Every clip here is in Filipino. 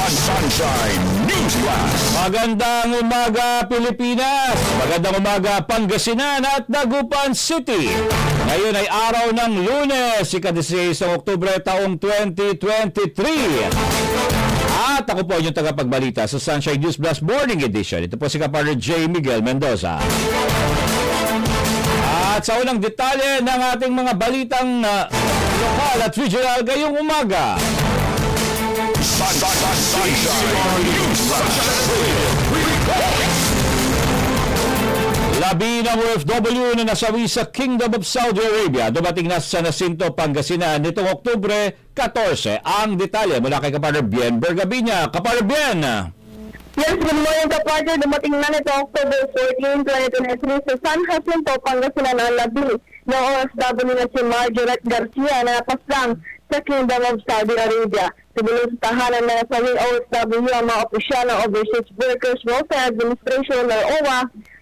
Sunshine News Blast. Magandang umaga Pilipinas, magandang umaga Pangasinan at Dagupan City. Ngayon ay araw ng Lunes, ika-16 ng Oktubre taong 2023. At ako po yung tagapagbalita sa Sunshine News Blast Morning Edition. Ito po si Kapartner J. Miguel Mendoza. At sa unang detalye ng ating mga balitang lokal at regional ngayong umaga. Labi ng OFW na nasawi sa Kingdom of Saudi Arabia dumating na sa Jacinto, Pangasinan nitong Oktubre 14. Ang detalye mula kay Kapartner Bien Bergabiña. Kapartner Bien! Yes, good morning Kapartner. Dumating na nito October 14, 2023 sa San Jacinto, Pangasinan ang labi ng OFW na si Margaret Garcia na napaslang sa Kingdom of Saudi Arabia. Sa tahanan na nasawing OFW ang mga opisyal ng Overseas Workers Welfare Administration o OWA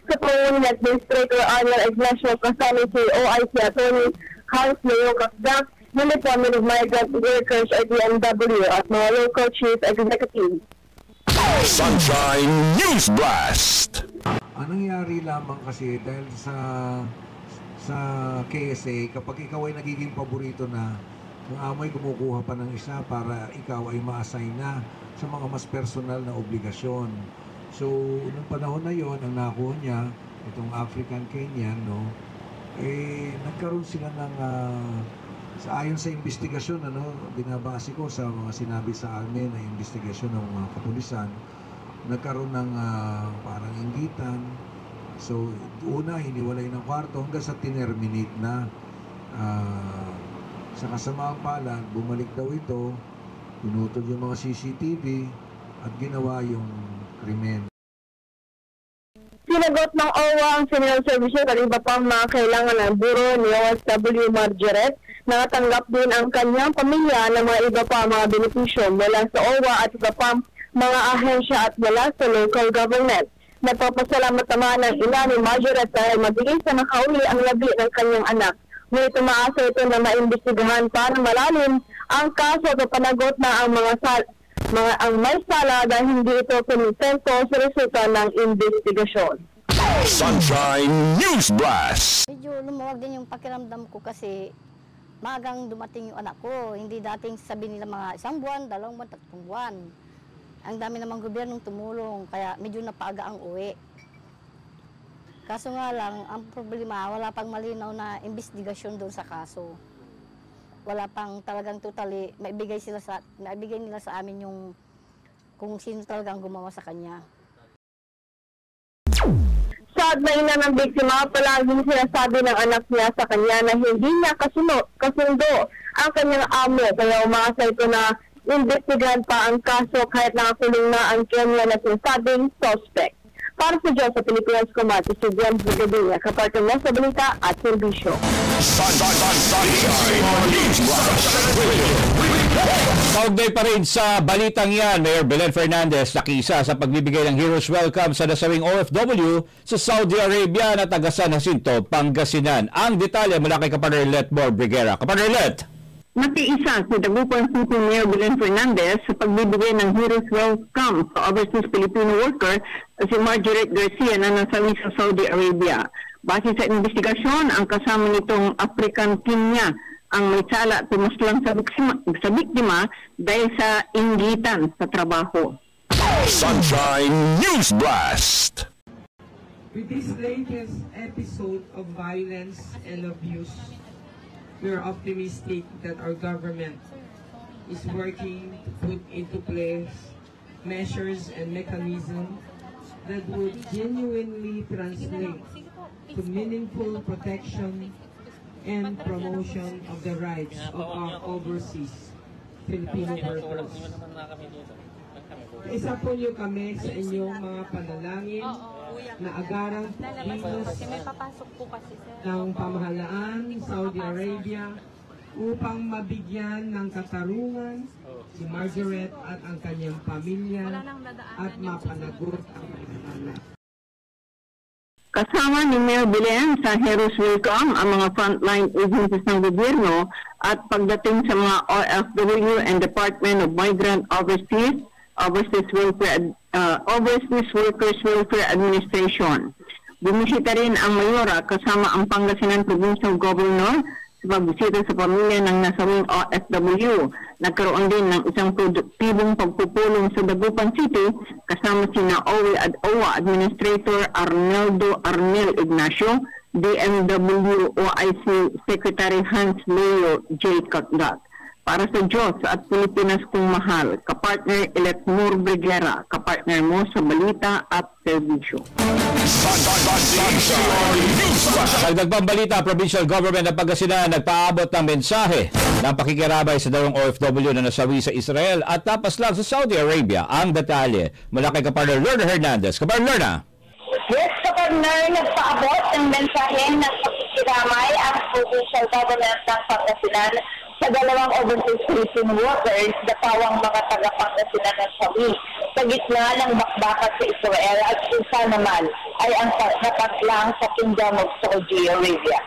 sa pangunan ni Administrator Arnold Ignacio kasama si OIC Attorney Hans Leo Kasdak, ng Department of Migrant Workers or DMW at mga local chief executive. Sunshine News Blast. Anong nangyari lamang kasi dahil sa KSA, kapag ikaw ay nagiging paborito na, ng amoy kumukuha pa ng isa para ikaw ay ma-assign na sa mga mas personal na obligasyon. So, noong panahon na yon, ang nakuha niya, itong African Kenyan, no, nagkaroon sila ng, ayon sa investigasyon, binabase ko sa mga sinabi sa amin na investigasyon ng mga kapulisan, nagkaroon ng parang inggitan. So, una, hiniwalay ng kwarto hanggang sa tinerminate na. Sa kasamaang palad, bumalik daw ito, pinutol yung mga CCTV at ginawa yung krimen. Sinagot ng OWA ang General Services at iba pang mga kailangan ng Bureau ni OFW Margaret. Nakatanggap din ang kanyang pamilya ng mga iba pa mga benepisyo mula sa OWA at iba pang mga ahensya at mula sa local government. Nagpapasalamat naman ang ina ni Margaret dahil mabilis na nakauli ang labi ng kanyang anak. Ngunit tumaasa ito na maimbestigahan para malalim ang kaso at panagot na ang ang may sala dahil hindi ito kumitento sa resulta ng investigasyon. Sunshine News Blast. Medyo lumuwag din yung pakiramdam ko kasi magang dumating yung anak ko. Hindi dating sabi nila mga 1 buwan, 2 buwan, 3 buwan. Ang dami namang gobyernong tumulong kaya medyo napaaga ang uwi. Kaso nga lang, ang problema, wala pang malinaw na investigasyon doon sa kaso. Wala pang talagang totally, maibigay nila sa amin yung kung sino talagang gumawa sa kanya. Sad na ina ng biktima, palaging sinasabi ng anak niya sa kanya na hindi niya kasundo ang kanyang amo. Kaya umaasa ito na investigahan pa ang kaso kahit nakakulong na ang Kenya na sinasabing suspect. Para sa Diyos sa Pilipinas, kumati si Bien Bergabiña, Kapartner mo sa balita at serbisyo. Kaugnay pa rin sa balitang yan, Mayor Belen Fernandez nakisa sa pagbibigay ng Heroes Welcome sa nasawing OFW sa Saudi Arabia na taga San Jacinto, Pangasinan. Ang detalye mula kay Kapartner Let Bor Briguera. Kapartner Let! Nakiisa si Dagupan City Mayor Belen Fernandez sa pagbibigay ng Heroes Welcome sa overseas Filipino worker si Margaret Garcia na nasawi sa Saudi Arabia. Base sa investigasyon, ang kasama nitong African Kenya ang may sala tumaslang sa biktima dahil sa inggitan sa trabaho. Sunshine News Blast. With this latest episode of violence and abuse, we are optimistic that our government is working to put into place measures and mechanisms that would genuinely translate to meaningful protection and promotion of the rights of our overseas Filipino workers. Isa po niyo kami sa inyong mga panalangin na agarang kilos ng pamahalaan Saudi Arabia upang mabigyan ng katarungan si Margaret at ang kanyang pamilya at mapanagot ang kanyang anak. Kasama ni Mayor Belen sa Heroes Welcome ang mga frontline agencies ng gobyerno at pagdating sa mga OFW and Department of Migrant Overseas Overseas Workers Welfare Administration. Bumisita rin ang mayora kasama ang Pangasinan Provincial Governor sa pagbisita sa pamilya ng nasawing OFW. Nagkaroon din ng isang produktibong pagpupulong sa Dagupan City kasama sina OWA at OWA Administrator Arneldo Arnel Ignacio, DMW OIC Secretary Hans Leo J. Kakdak. Para sa Diyos at Pilipinas kong mahal, kapartner Elect Moore Briguera, kapartner mo sa balita at serbisyo. Sa dagdag balita, Provincial Government ng Pangasinan nagpaabot ng mensahe ng pakikirabay sa dalawang OFW na nasawi sa Israel at tapas lang sa Saudi Arabia. Ang detalye mula kay kapartner Lerna Hernandez. Kapartner Lerna. Yes, kapartner, nagpaabot ng mensahe ng pakikiramay ang Provincial Government ng Pangasinan sa dalawang overseas Philippine workers na tawang mga taga-Pangasinan ng sawi sa gitna ng bakbakan sa Israel at isa naman ay ang napaslang sa Kingdom of Saudi Arabia.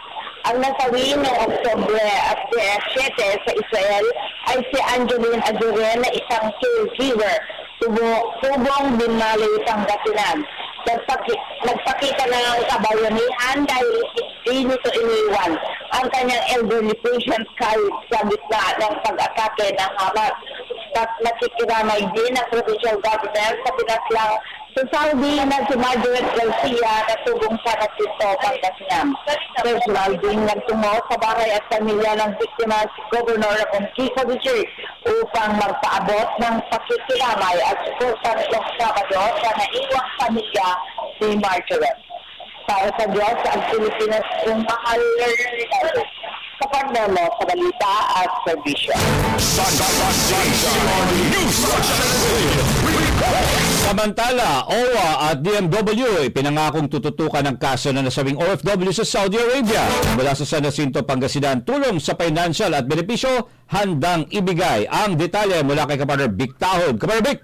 Ang nasawi ng Oktubre at 7 sa Israel ay si Angeline Aduren na isang caregiver tubong Binmali, Pangasinan. Nagpakita ng kabayanihan dahil hindi nito iniwan ang kanyang elderly patient kahit sa gitna ng pag-atake ng Hamas. Nakikiramay din ang provincial government sa pinaslang sa Saudi na si Margaret Garcia na tubong sa Nasito, Pangasinan. Personal din nagtungo sa bahay at pamilya ng biktima si Governor Kiko Vici upang magpaabot ng pakikiramay at suporta ng Sabado sa naiwang pamilya ni Margaret. Para sa Diyos ang Pilipinas kung mahal sa partner mo sa balita at serbisyo. Samantala, OWA at DMW pinangakong tututukan ng kaso na nasabing OFW sa Saudi Arabia. Mula sa San Jacinto, Pangasinan, tulong sa financial at benepisyo handang ibigay. Ang detalye mula kay kapartner Vic Tahod. Kapartner Vic!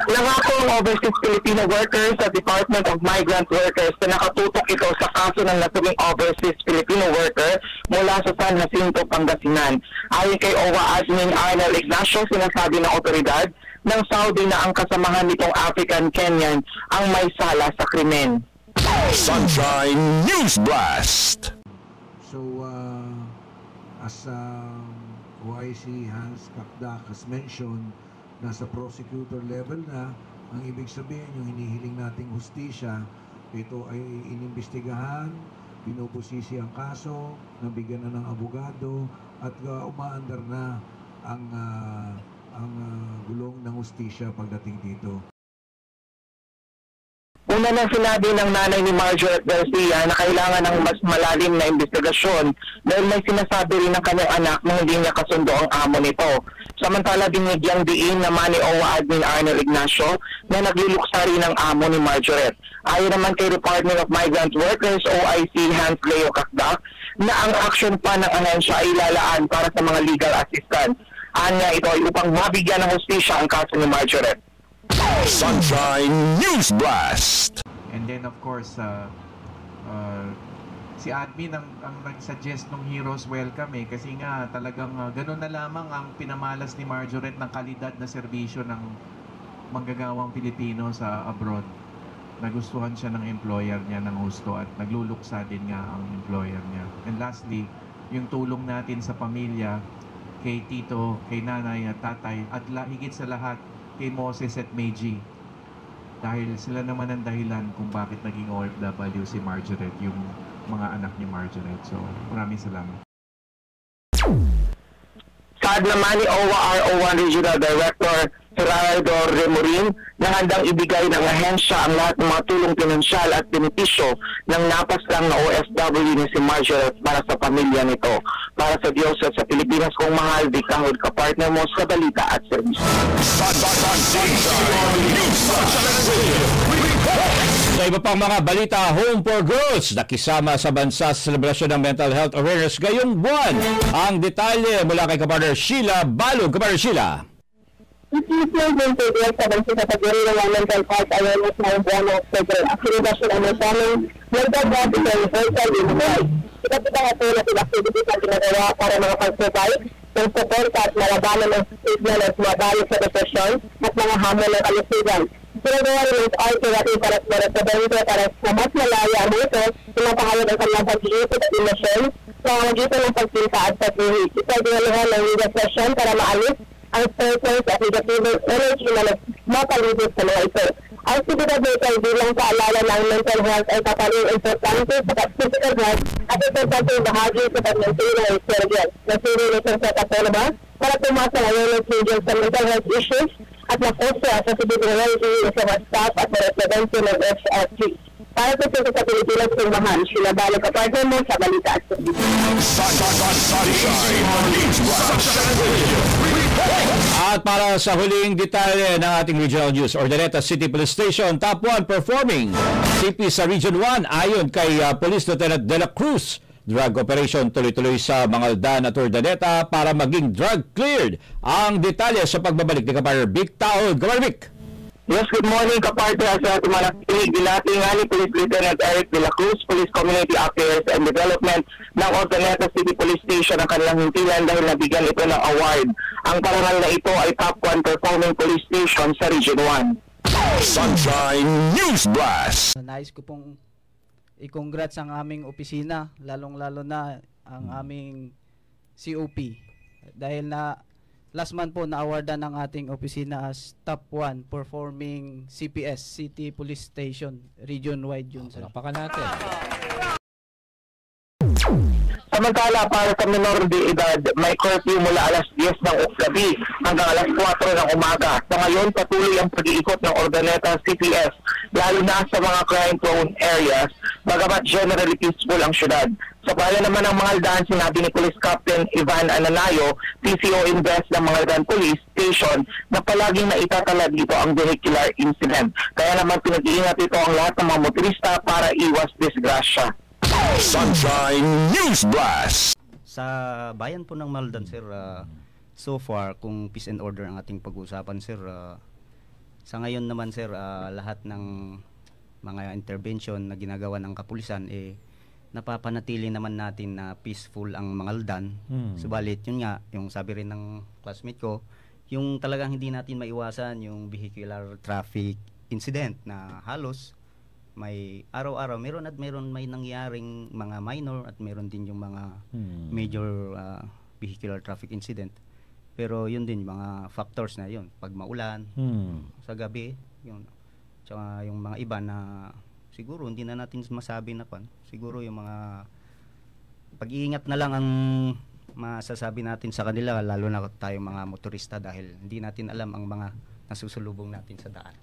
Nangakong overseas Filipino workers sa Department of Migrant Workers na nakatutok ito sa kaso ng nasabing overseas Filipino worker mula sa San Jacinto, Pangasinan. Ayon kay OWA Admin Arnel Ignacio, sinasabi ng otoridad ng Saudi na ang kasamahan nitong African-Kenyan ang may sala sa krimen. Sunshine News Blast. So, as OIC Hans Kakdak has mentioned, nasa prosecutor level na, ang ibig sabihin yung hinihiling nating hustisya, ito ay inimbestigahan, pinupusisi ang kaso, nabigyan na ng abogado, at umaandar na ang gulong ng hustisya pagdating dito. Una nang sinabi ng nanay ni Margaret Garcia na kailangan ng mas malalim na investigasyon dahil may sinasabi rin ng kanyang anak na hindi niya kasundo ang amo nito. Samantala binigyang diin naman ni OWA Admin Arnel Ignacio na nagluluksa rin ang amo ni Margaret. Ayon naman kay Department of Migrant Workers OIC Hans Leo Kakdak na ang action pa ng ahensya ay lalaan para sa mga legal assistance. Anya ito ay upang mabigyan ng hustisya ang kaso ni Margaret. Sunshine News Blast. And then of course, si admin ang nag-suggest ng Heroes Welcome kasi nga talagang ganun na lamang ang pinamalas ni Margaret ng kalidad na serbisyo ng manggagawang Pilipino sa abroad. Nagustuhan siya ng employer niya ng husto at nagluluksa din nga ang employer niya. And lastly, yung tulong natin sa pamilya, kay tito, kay nanay at tatay, at higit sa lahat, kay Moses at Meiji. Dahil sila naman ang dahilan kung bakit naging OFW si Margaret, yung mga anak ni Margaret. So, maraming salamat. Saad naman ni OWA RO1 Regional Director Gerardo Remorin na handang ibigay ng ahensya ang lahat ng mga tulong pinansyal at benepisyo ng napaslang na OFW ni si Margaret para sa pamilya nito. Para sa Diyos at sa Pilipinas kong mahal, Vic Tahod, kapartner mo sa balita at service. Sa iba pang mga balita, Home for Girls nakisama sa bansa sa selebrasyon ng Mental Health Awareness ngayong buwan. Ang detalye mula kay kapartner Sheila Balog. Kapartner Sheila. Isipin din po din sa bansa sa pagdiri ng mental health awareness ng buwan ng October. Ang selebrasyon ang masaming mental health is a universal human right. Ito po ang ito na activities na ginagawa para mga pag-provide ng suporta at malabanan ng signal at mabalik sa depresyon at mga hamon ng kalusugan. Sinagawa rin ng RT para sa residente para sa mas malaya ang ito, pinapahayag ang kanilang pag-iisip at emosyon sa magitan ng pagpinta at pag-ihit. Ipagdinaluhan ng media session para maalis ang stressors at negative energy na mapalibot sa mga ito. Ang aktibidad nito ay bilang paalala na ang mental health ay papaling importante sa physical health at importanteng bahagi sa pag-maintain ng resilience. Nasuri nito sa Katonaba para pumasa ngayon ng children sa mental health issues at mafosa sa civility sa mga staff at mga residente ng FRG. Para po sa Pilipinas Tumahan, sila balik kapartner mo sa balita at At para sa huling detalye ng ating regional news, Urdaneta City Police Station, top 1 performing CP sa Region 1 ayon kay Police Lieutenant De La Cruz. Drug operation tuloy-tuloy sa Mangaldan at Urdaneta para maging drug cleared. Ang detalye sa pagbabalik ni Kapar Vic Taod. Kapar Vic! Yes, good morning, kaparte sa ating mga nakikinig. Binati nga ni Police Lieutenant Eric De La Cruz, Police Community Affairs and Development ng Urdaneta City Police Station ang kanilang hintilan dahil nabigyan ito ng award. Ang parangal na ito ay top 1 performing police station sa Region 1. Sunshine News Blast. Nais ko pong i-congrats ang aming opisina, lalong-lalo na ang aming COP. Dahil na last month po na-awardan ng ating opisina as top 1 performing CPS, City Police Station, region-wide yun. Palapakan natin. Samantala, para sa menor de edad, may curfew mula alas 10 ng gabi hanggang alas 4 ng umaga. Sa ngayon, patuloy ang pag-iikot ng Urdaneta CPS, lalo na sa mga crime-prone areas, bagamat generally peaceful ang syudad. Sa bayan naman ng Mangaldan, sinabi ni Police Captain Ivan Ananayo, PCO Invest ng Mangaldan Police Station, na palaging naitatala dito ang vehicular incident. Kaya naman pinag-iingat ito ang lahat ng mga motorista para iwas disgrasya. Sunshine News Blast. Sa bayan po ng Mangaldan, sir, so far, kung peace and order ang ating pag-uusapan, sir, sa ngayon naman, sir, lahat ng mga intervention na ginagawa ng kapulisan, napapanatili naman natin na peaceful ang Mangaldan. Subalit, yun nga, yung sabi rin ng classmate ko, yung talagang hindi natin maiwasan yung vehicular traffic incident na halos may araw-araw meron may nangyaring mga minor at meron din yung mga major vehicular traffic incident. Pero yun din mga factors na yun, pag maulan sa gabi, yun. Tsaka yung mga iba na siguro hindi na natin masabi na siguro yung mga pag-iingat na lang ang masasabi natin sa kanila, lalo na tayo mga motorista dahil hindi natin alam ang mga nasusulubong natin sa daan.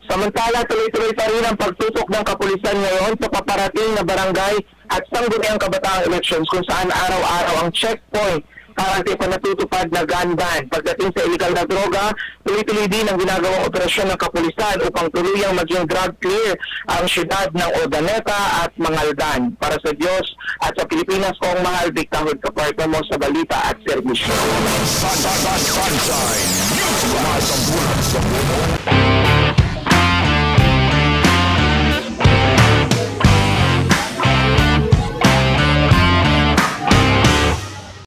Samantala, tuloy-tuloy pa rin ang pagtutok ng kapulisan ngayon sa paparating na barangay at sangguniang kabataang elections kung saan araw-araw ang checkpoint para pa natutupad na gun ban. Pagdating sa illegal na droga, tuloy-tuloy din ang ginagawang operasyon ng kapulisan upang tuluyang maging drug clear ang syudad ng Urdaneta at Mangaldan. Para sa Diyos at sa Pilipinas kong mahal, Vic Tahod, kapartner mo sa balita at serbisyo. Sunshine News Blast.